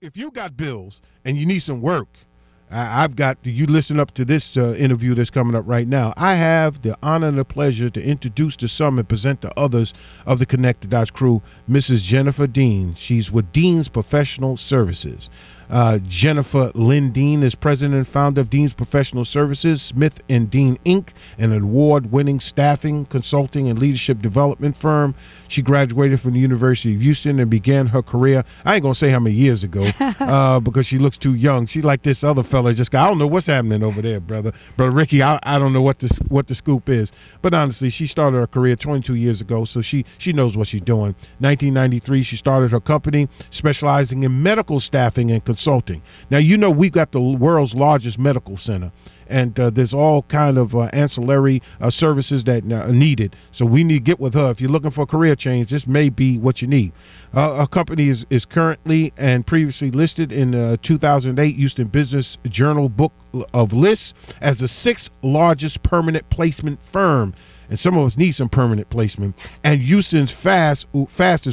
If you got bills and you need some work, I've got you listen up to this interview that's coming up right now. I have the honor and the pleasure to introduce to some and present to others of the Connect the Dots crew, Mrs. Jennifer Dean. She's with Dean's Professional Services. Jennifer Lynn Dean is president and founder of Dean's Professional Services, Smith and Dean Inc., an award-winning staffing, consulting, and leadership development firm. She graduated from the University of Houston and began her career, I ain't going to say how many years ago, because she looks too young. She's like this other fella, I don't know what's happening over there, brother. Brother Ricky, I don't know what the scoop is. But honestly, she started her career 22 years ago, so she knows what she's doing. 1993, she started her company specializing in medical staffing and consulting. Now, we've got the world's largest medical center, and there's all kind of ancillary services that are needed. So we need to get with her. If you're looking for a career change, this may be what you need. Our company is currently and previously listed in 2008 Houston Business Journal Book of Lists as the 6th largest permanent placement firm. And some of us need some permanent placement. And Houston's fastest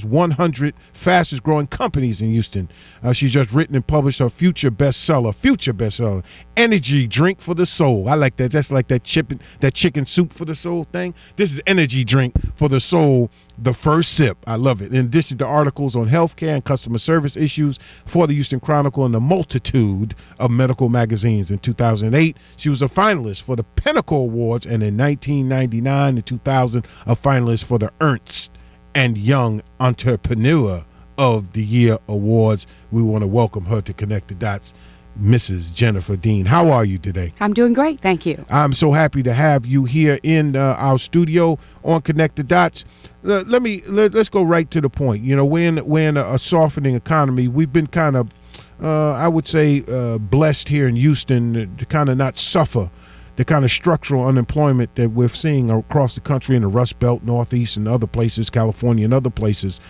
100 fastest growing companies in Houston. She's just written and published her future bestseller, Energy Drink for the Soul. I like that. That's like that chicken soup for the soul thing. This is Energy Drink for the Soul, the first sip. I love it. In addition to articles on healthcare and customer service issues for the Houston Chronicle and a multitude of medical magazines. In 2008, she was a finalist for the Pinnacle Awards, and in 1999 and 2000, a finalist for the Ernst and Young Entrepreneur of the Year Awards. We want to welcome her to Connect the Dots, Mrs. Jennifer Dean. How are you today? I'm doing great, thank you. I'm so happy to have you here in our studio on Connect the Dots. Let's go right to the point. We're in a softening economy. We've been kind of, I would say, blessed here in Houston to kind of not suffer the kind of structural unemployment that we're seeing across the country in the Rust Belt, Northeast, and other places, California and other places.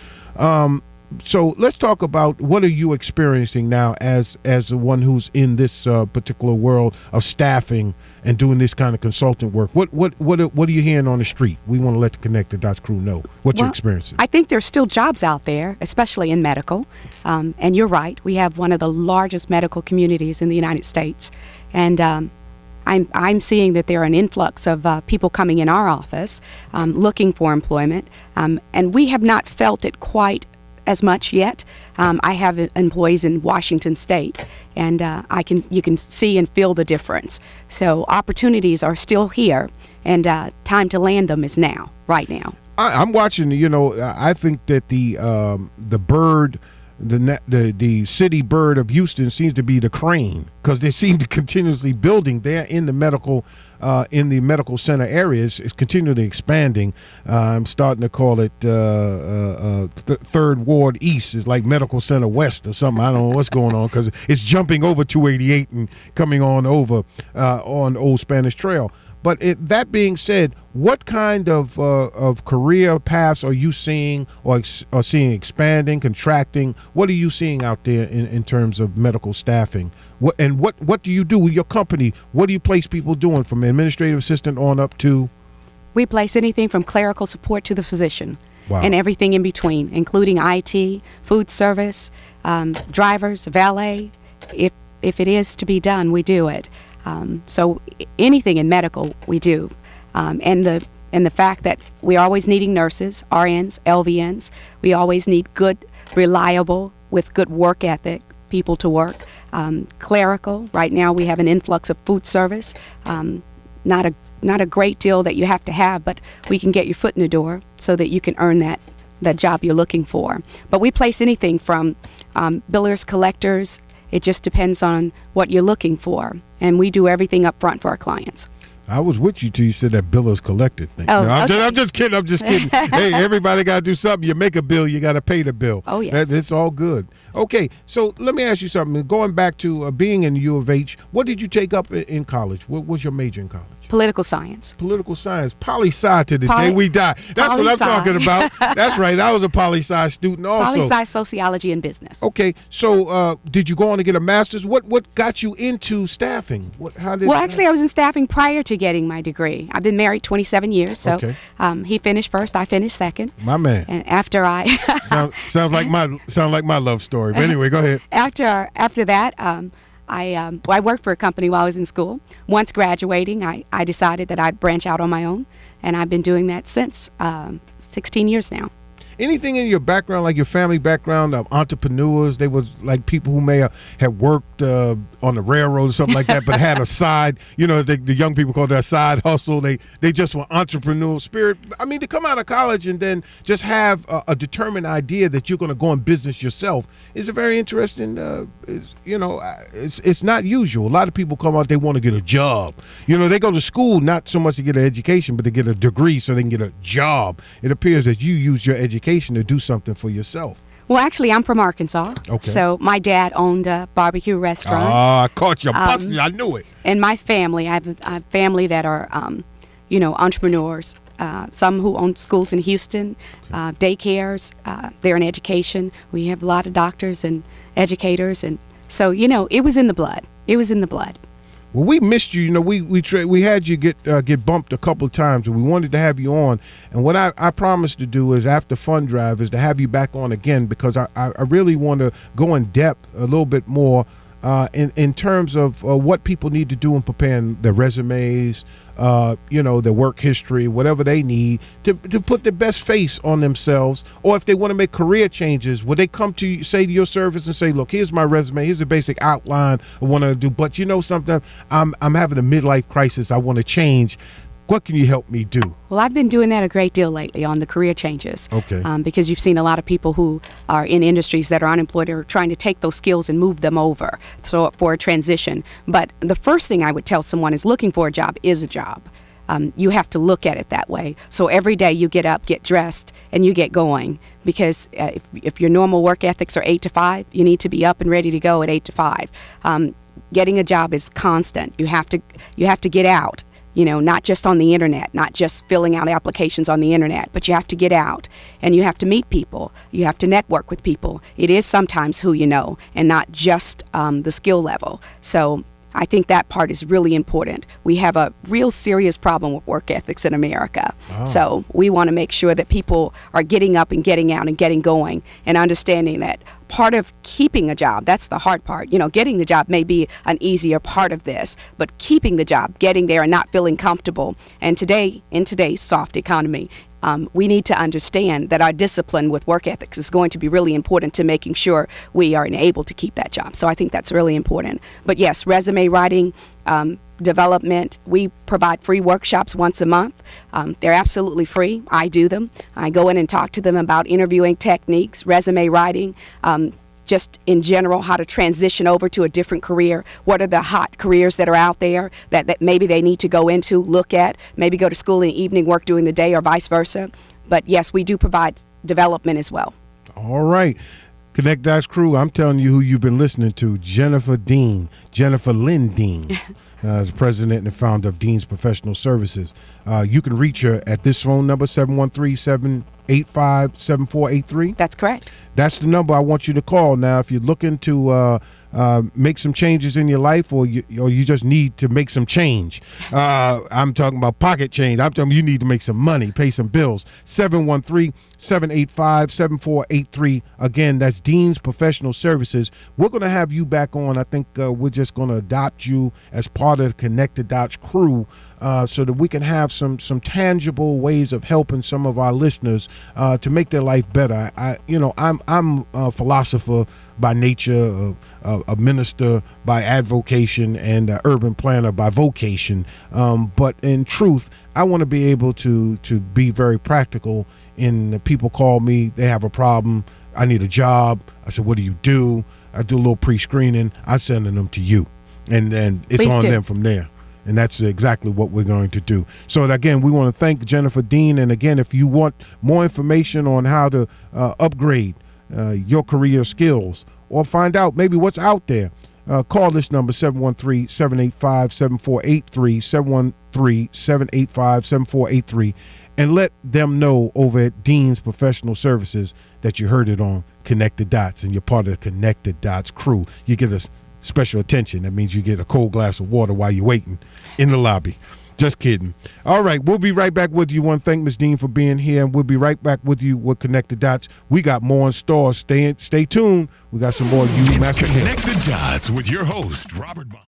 So let's talk about what are you experiencing now as the one who's in this particular world of staffing and doing this kind of consultant work. What are you hearing on the street? We want to let the Connect the Dots crew know what you're experiencing. I think there's still jobs out there, especially in medical. And you're right. We have one of the largest medical communities in the United States. And I'm seeing that there are an influx of people coming in our office looking for employment. And we have not felt it quite as much yet. I have employees in Washington State, and you can see and feel the difference. So opportunities are still here, and time to land them is now, right now. I'm watching. I think that the bird, the city bird of Houston seems to be the crane, because they seem to continuously building there in the medical center areas. It's continually expanding. I'm starting to call it Third Ward East. It's like Medical Center West or something. I don't know what's going on, because it's jumping over 288 and coming on over on Old Spanish Trail. But that being said, what kind of career paths are you seeing or seeing expanding, contracting? What are you seeing out there in terms of medical staffing? What do you do with your company? What do you place people doing from administrative assistant on up to? We place anything from clerical support to the physician. Wow. And everything in between, including IT, food service, drivers, valet. If it is to be done, we do it. So anything in medical we do, and the fact that we're always needing nurses, RNs, LVNs. We always need good, reliable, with good work ethic people to work. Clerical. Right now we have an influx of food service. Not a great deal that you have to have, but we can get your foot in the door so that you can earn that job you're looking for. But we place anything from billers, collectors. It just depends on what you're looking for, and we do everything up front for our clients. I was with you till you said that billers collected thing. Oh, no, okay. I'm just kidding. Hey, everybody got to do something. You make a bill, you got to pay the bill. Oh, yes. It's all good. Okay, so let me ask you something. Going back to being in U of H, what did you take up in college? What was your major in college? Political science. Political science. Poli-sci to the Poli- day we die. That's what I'm Poli-sci. talking about. That's right. I was a poli-sci student also. Poli-sci, sociology, and business. Okay, so did you go on to get a master's? What got you into staffing? How did? Well, actually, I was in staffing prior to getting my degree. I've been married 27 years, so Okay. He finished first, I finished second. My man. And after I sounds like my love story. But anyway, go ahead. after that, I worked for a company while I was in school. Once graduating, I decided that I'd branch out on my own, and I've been doing that since 16 years now. Anything in your background, like your family background of entrepreneurs, they was like people who may have worked on the railroad or something like that, but had a side, as the young people call that side hustle. They just were entrepreneurial spirit. I mean, to come out of college and then just have a determined idea that you're going to go in business yourself is a very interesting, it's not usual. A lot of people come out, they want to get a job. They go to school not so much to get an education, but to get a degree so they can get a job. It appears that you use your education to do something for yourself. Well, actually, I'm from Arkansas. Okay. So my dad owned a barbecue restaurant. I caught you busting. I knew it. And my family, I have a family that are, entrepreneurs. Some who own schools in Houston, daycares. They're in education. We have a lot of doctors and educators. And so, it was in the blood. It was in the blood. Well, we missed you. We had you get bumped a couple of times, and we wanted to have you on. And what I promised to do is after Fund Drive is to have you back on again, because I really want to go in depth a little bit more in terms of what people need to do in preparing their resumes, their work history, whatever they need to put the best face on themselves. Or if they want to make career changes, would they come to you, say to your service and say, look, here's my resume, here's the basic outline of what I do, but something, I'm having a midlife crisis, I want to change. What can you help me do? Well, I've been doing that a great deal lately on the career changes. Okay. Because you've seen a lot of people who are in industries that are unemployed are trying to take those skills and move them over for a transition. But the first thing I would tell someone is looking for a job is a job. You have to look at it that way. So every day you get up, get dressed, and you get going. Because if your normal work ethics are 8 to 5, you need to be up and ready to go at 8 to 5. Getting a job is constant. You have to get out. Not just on the internet, not just filling out applications on the internet, but you have to get out and you have to meet people. You have to network with people. It is sometimes who you know and not just the skill level. So I think that part is really important. We have a real serious problem with work ethics in America. Oh. So we want to make sure that people are getting up and getting out and getting going and understanding that part of keeping a job, that's the hard part. Getting the job may be an easier part of this, but keeping the job, getting there and not feeling comfortable. And today, in today's soft economy, we need to understand that our discipline with work ethics is going to be really important to making sure we are able to keep that job. So I think that's really important. But yes, resume writing, development, we provide free workshops once a month. They're absolutely free. I do them. I go in and talk to them about interviewing techniques, resume writing, just in general, how to transition over to a different career. What are the hot careers that are out there that maybe they need to go into, look at, maybe go to school in the evening, work during the day, or vice versa. But yes, we do provide development as well. All right. Connect Dots crew, I'm telling you who you've been listening to, Jennifer Dean, Jennifer Lynn Dean, as president and founder of Dean's Professional Services. You can reach her at this phone number, 713-785-7483. That's correct. That's the number I want you to call. Now, if you're looking to make some changes in your life, or you just need to make some change, I'm talking about pocket change. I'm talking you need to make some money, pay some bills. 713-785-7483. Again, that's Dean's Professional Services. We're going to have you back on. I think we're just going to adopt you as part of the Connected Dots crew, so that we can have some tangible ways of helping some of our listeners to make their life better. I'm a philosopher by nature, a minister by advocation, and an urban planner by vocation. But in truth, I want to be able to be very practical. In people call me, they have a problem, I need a job. I said, what do you do? I do a little pre-screening. I send them to you, and it's Please on do. them from there. And that's exactly what we're going to do. So again, we want to thank Jennifer Dean. And again, if you want more information on how to upgrade your career skills, or find out maybe what's out there, call this number, 713-785-7483, 713-785-7483, and let them know over at Dean's Professional Services that you heard it on Connect the Dots and you're part of the Connect the Dots crew. You get a special attention. That means you get a cold glass of water while you're waiting in the lobby. Just kidding. All right, we'll be right back with you. I want to thank Ms. Dean for being here, and we'll be right back with you with Connect the Dots. We got more in store. Stay tuned. We got some more. It's Connect the Dots with your host, Robert Bond.